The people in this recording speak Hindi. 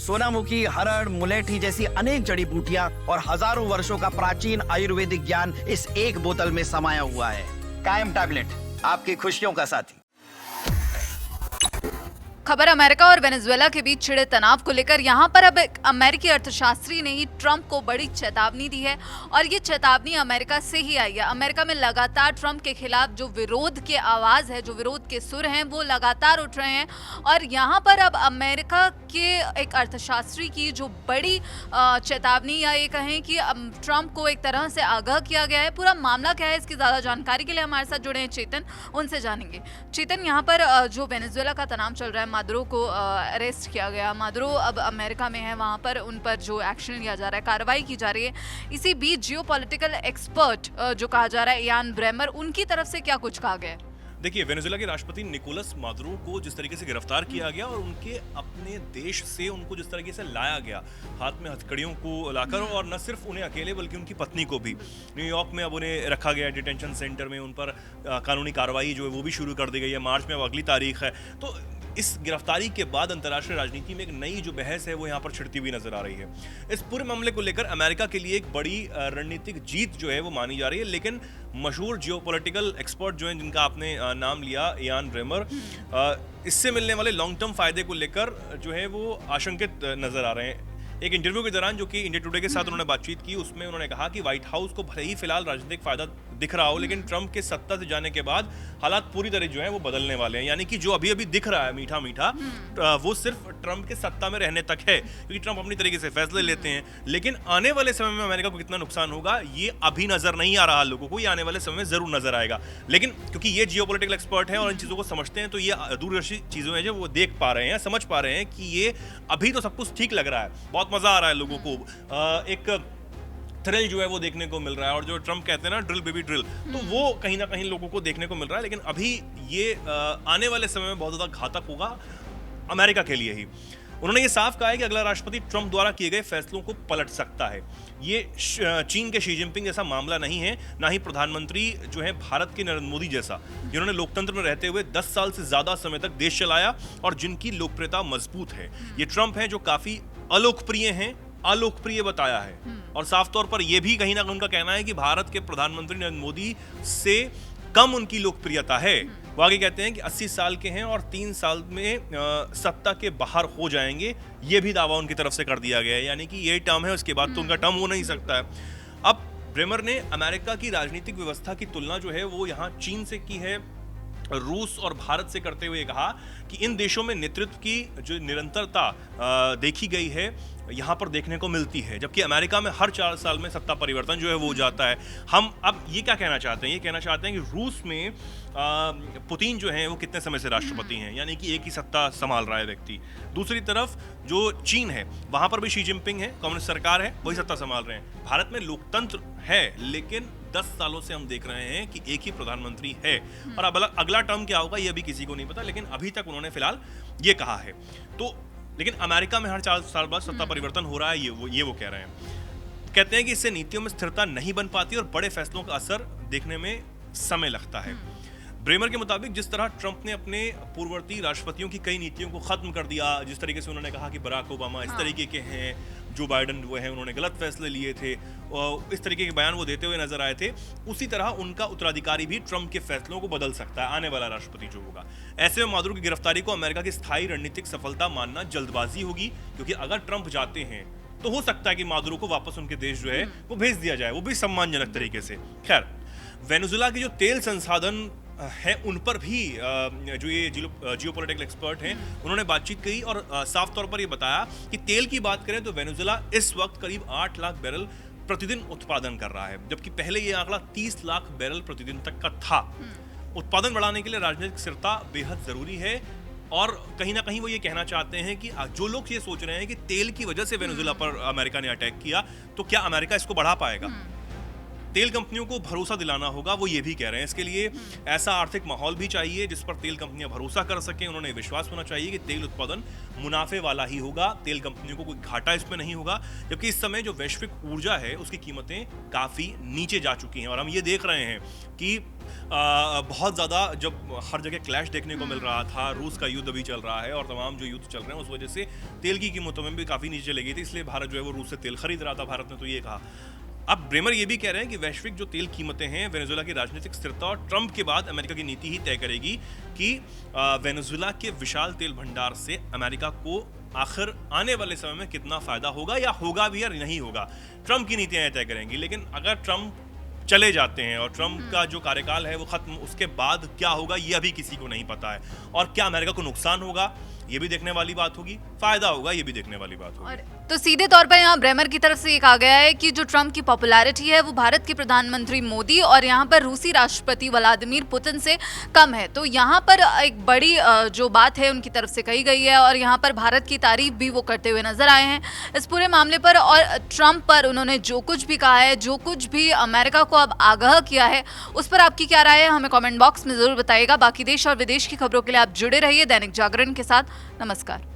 सोनामुखी, हरड़, मुलेठी जैसी अनेक जड़ी बूटियां और हजारों वर्षों का प्राचीन आयुर्वेदिक ज्ञान इस एक बोतल में समाया हुआ है। कायम टैबलेट, आपकी खुशियों का साथी। खबर अमेरिका और वेनेजुएला के बीच छिड़े तनाव को लेकर यहां पर अब एक अमेरिकी अर्थशास्त्री ने ही ट्रंप को बड़ी चेतावनी दी है और ये चेतावनी अमेरिका से ही आई है। अमेरिका में लगातार ट्रंप के खिलाफ जो विरोध की आवाज है, जो विरोध के सुर हैं, वो लगातार उठ रहे हैं और यहां पर अब अमेरिका के एक अर्थशास्त्री की जो बड़ी चेतावनी या ये कहें कि ट्रंप को एक तरह से आगाह किया गया है। पूरा मामला क्या है, इसकी ज्यादा जानकारी के लिए हमारे साथ जुड़े हैं चेतन, उनसे जानेंगे। चेतन, यहाँ पर जो वेनेजुएला का तनाव चल रहा है, मादुरो को अरेस्ट किया गया, मादुरो अब अमेरिका में है, वहां पर उन पर जो एक्शन लिया जा रहा है, कार्रवाई की जा रही है। इसी बीच जियोपॉलिटिकल एक्सपर्ट जो कहा जा रहा है इयान ब्रेमर, उनकी तरफ से क्या कुछ कहा गया? देखिए, वेनेजुएला के राष्ट्रपति निकोलस मादुरो को जिस तरीके से गिरफ्तार किया गया और उनके अपने देश से उनको जिस तरीके से लाया गया, हाथ में हथकड़ियों को लाकर, और न सिर्फ उन्हें अकेले बल्कि उनकी पत्नी को भी न्यूयॉर्क में अब उन्हें रखा गया डिटेंशन सेंटर में। उन पर कानूनी कार्रवाई जो है वो भी शुरू कर दी गई है। मार्च में अब अगली तारीख है। तो इस गिरफ्तारी के बाद अंतर्राष्ट्रीय राजनीति में एक नई जो बहस है वो यहाँ पर छिड़ती हुई नजर आ रही है। इस पूरे मामले को लेकर अमेरिका के लिए एक बड़ी रणनीतिक जीत जो है वो मानी जा रही है। लेकिन मशहूर जियोपॉलिटिकल एक्सपर्ट जो हैं, जिनका आपने नाम लिया, इयान ब्रेमर, इससे मिलने वाले लॉन्ग टर्म फायदे को लेकर जो है वो आशंकित नजर आ रहे हैं। एक इंटरव्यू के दौरान जो कि इंडिया टुडे के साथ उन्होंने बातचीत की, उसमें उन्होंने कहा कि व्हाइट हाउस को भले ही फिलहाल राजनीतिक फायदा दिख रहा हो, लेकिन ट्रंप के सत्ता से जाने के बाद हालात पूरी तरह जो है वो बदलने वाले हैं। यानी कि जो अभी अभी दिख रहा है मीठा मीठा, वो सिर्फ ट्रंप के सत्ता में रहने तक है, क्योंकि ट्रंप अपनी तरीके से फैसले लेते हैं। लेकिन आने वाले समय में अमेरिका को कितना नुकसान होगा ये अभी नजर नहीं आ रहा लोगों को, ये आने वाले समय में जरूर नजर आएगा। लेकिन क्योंकि ये जियोपॉलिटिकल एक्सपर्ट हैं और इन चीजों को समझते हैं, तो ये दूरदर्शी चीजों हैं जो वो देख पा रहे हैं, समझ पा रहे हैं कि ये अभी तो सब कुछ ठीक लग रहा है, बहुत मजा आ रहा है लोगों को, एक थ्रिल जो है वो देखने को मिल रहा है, और जो ट्रंप कहते हैं ना, ड्रिल बेबी ड्रिल, तो वो कहीं ना कहीं लोगों को देखने को मिल रहा है। लेकिन अभी ये आने वाले समय में बहुत ज्यादा घातक होगा अमेरिका के लिए ही। उन्होंने ये साफ कहा है कि अगला राष्ट्रपति ट्रंप द्वारा किए गए फैसलों को पलट सकता है। ये चीन के शी जिनपिंग जैसा मामला नहीं है, ना ही प्रधानमंत्री जो है भारत के नरेंद्र मोदी जैसा, जिन्होंने लोकतंत्र में रहते हुए 10 साल से ज्यादा समय तक देश चलाया और जिनकी लोकप्रियता मजबूत है। ये ट्रंप है जो काफी अलोकप्रिय हैं, अलोकप्रिय बताया है। और साफ तौर पर यह भी कहीं ना कहीं उनका कहना है कि भारत के प्रधानमंत्री नरेंद्र मोदी से कम उनकी लोकप्रियता है। वो आगे कहते हैं कि 80 साल के हैं और 3 साल में सत्ता के बाहर हो जाएंगे, ये भी दावा उनकी तरफ से कर दिया गया है। यानी कि ये टर्म है, उसके बाद तो उनका टर्म हो नहीं सकता है। अब ब्रेमर ने अमेरिका की राजनीतिक व्यवस्था की तुलना जो है वो यहाँ चीन से की है, रूस और भारत से करते हुए कहा कि इन देशों में नेतृत्व की जो निरंतरता देखी गई है यहाँ पर देखने को मिलती है, जबकि अमेरिका में हर 4 साल में सत्ता परिवर्तन जो है वो हो जाता है। हम अब ये क्या कहना चाहते हैं, ये कहना चाहते हैं कि रूस में पुतिन जो है वो कितने समय से राष्ट्रपति हैं, यानी कि एक ही सत्ता संभाल रहा है व्यक्ति। दूसरी तरफ जो चीन है, वहां पर भी शी जिनपिंग है, कम्युनिस्ट सरकार है, वही सत्ता संभाल रहे हैं। भारत में लोकतंत्र है, लेकिन 10 सालों से हम देख रहे हैं कि एक ही प्रधानमंत्री है, और अब अगला टर्म क्या होगा ये अभी किसी को नहीं पता, लेकिन अभी तक उन्होंने फिलहाल ये कहा है। तो लेकिन अमेरिका में हर 4 साल बाद सत्ता परिवर्तन हो रहा है, ये वो कह रहे हैं। कहते हैं कि इससे नीतियों में स्थिरता नहीं बन पाती और बड़े फैसलों का असर देखने में समय लगता है। ब्रेमर के मुताबिक जिस तरह ट्रंप ने अपने पूर्ववर्ती राष्ट्रपतियों की कई नीतियों को खत्म कर दिया, जिस तरीके से उन्होंने कहा कि बराक ओबामा इस तरीके के हैं, जो बाइडन वो हैं उन्होंने गलत फैसले लिए थे, और इस तरीके के बयान वो देते हुए नजर आए थे, उसी तरह उनका उत्तराधिकारी भी ट्रंप के फैसलों को बदल सकता है, आने वाला राष्ट्रपति जो होगा। ऐसे में मादुरो की गिरफ्तारी को अमेरिका की स्थायी रणनीतिक सफलता मानना जल्दबाजी होगी, क्योंकि अगर ट्रंप जाते हैं तो हो सकता है कि मादुरो को वापस उनके देश जो है वो भेज दिया जाए, वो भी सम्मानजनक तरीके से। खैर, वेनेजुएला के जो तेल संसाधन है उन पर भी जो ये जियोपॉलिटिकल एक्सपर्ट हैं उन्होंने बातचीत की और साफ तौर पर ये बताया कि तेल की बात करें तो वेनेजुएला इस वक्त करीब 8 लाख बैरल प्रतिदिन उत्पादन कर रहा है, जबकि पहले ये आंकड़ा 30 लाख बैरल प्रतिदिन तक का था। उत्पादन बढ़ाने के लिए राजनीतिक स्थिरता बेहद जरूरी है, और कहीं ना कहीं वो ये कहना चाहते हैं कि जो लोग ये सोच रहे हैं कि तेल की वजह से वेनेजुएला पर अमेरिका ने अटैक किया, तो क्या अमेरिका इसको बढ़ा पाएगा? तेल कंपनियों को भरोसा दिलाना होगा, वो ये भी कह रहे हैं। इसके लिए ऐसा आर्थिक माहौल भी चाहिए जिस पर तेल कंपनियां भरोसा कर सकें। उन्होंने विश्वास होना चाहिए कि तेल उत्पादन मुनाफे वाला ही होगा, तेल कंपनियों को कोई घाटा इसमें नहीं होगा, जबकि इस समय जो वैश्विक ऊर्जा है उसकी कीमतें काफ़ी नीचे जा चुकी हैं। और हम ये देख रहे हैं कि बहुत ज़्यादा जब हर जगह क्लैश देखने को मिल रहा था, रूस का युद्ध भी चल रहा है और तमाम जो युद्ध चल रहे हैं उस वजह से तेल की कीमतों में भी काफ़ी नीचे चली गई थी, इसलिए भारत जो है वो रूस से तेल खरीद रहा था। भारत ने तो ये कहा। अब ब्रेमर ये भी कह रहे हैं कि वैश्विक जो तेल कीमतें हैं, वेनेजुएला की राजनीतिक स्थिरता और ट्रंप के बाद अमेरिका की नीति ही तय करेगी कि वेनेजुएला के विशाल तेल भंडार से अमेरिका को आखिर आने वाले समय में कितना फायदा होगा, या होगा भी या नहीं होगा। ट्रंप की नीतियां तय करेंगी। लेकिन अगर ट्रंप चले जाते हैं और ट्रंप का जो कार्यकाल है वो खत्म, उसके बाद क्या होगा ये अभी किसी को नहीं पता है। और क्या अमेरिका को नुकसान होगा ये भी देखने वाली बात होगी, फायदा होगा ये भी देखने वाली बात होगी। तो सीधे तौर पर यहाँ ब्रेमर की तरफ से ये कहा गया है कि जो ट्रंप की पॉपुलैरिटी है वो भारत के प्रधानमंत्री मोदी और यहाँ पर रूसी राष्ट्रपति व्लादिमीर पुतिन से कम है। तो यहाँ पर एक बड़ी जो बात है उनकी तरफ से कही गई है और यहाँ पर भारत की तारीफ भी वो करते हुए नजर आए हैं इस पूरे मामले पर। और ट्रंप पर उन्होंने जो कुछ भी कहा है, जो कुछ भी अमेरिका को अब आगाह किया है, उस पर आपकी क्या राय है हमें कॉमेंट बॉक्स में जरूर बताइएगा। बाकी देश और विदेश की खबरों के लिए आप जुड़े रहिए दैनिक जागरण के साथ। नमस्कार।